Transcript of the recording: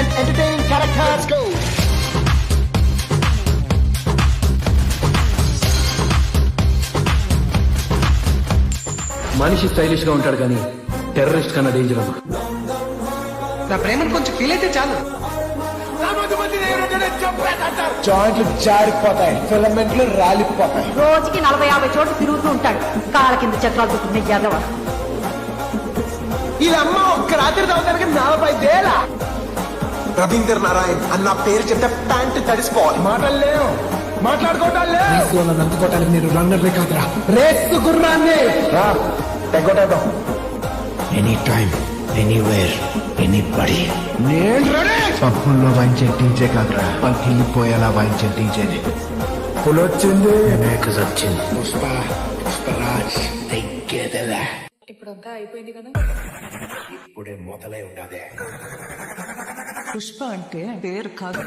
and entertaining characters. Let's go. మనిషి stylish గా ఉంటాడు కానీ టెర్రరిస్ట్ కన్నా డేంజర్ అమ్మా. నా ప్రేమను కొంచెం ఫీల్ అయితే చాలు. జాయింట్లు జారిపోతాయి, ఫిలమెంట్లు రాలిపోతాయి. రోజుకి 40-50 చోట్ల తిరుగుతూ ఉంటాడు. కాళ్ళ కింద చక్రాలు చుట్టుకునే యాదవ. వీళ్ళమ్మ ఒక్క రాత్రి తాగుతానికి 40,000. రవీంద్ర నారాయణ్ అన్న పేరు చెప్తే ప్యాంటు తడిసిపోవాలి. మాటలు లేవు, మాట్లాడుకోవటాలు లేవు. నందుకోవటానికి మీరు రన్నర్ కాదురా, రేసు గుర్రాన్ని రా తెగొట్టేద్దాం. Any time anywhere anybody. నేను రెడీ. పప్పుల్లో వాయించే డీజే కాదురా, పగిలిపోయేలా వాయించే డీజేని. పులొచ్చింది, వినాయక వచ్చింది. పుష్పరాజ్ తెగ్గేదలా. ఇప్పుడంతా అయిపోయింది కదా. ఇప్పుడే మొదలై ఉన్నదే. పుష్ప అంటే పేరు కాదు.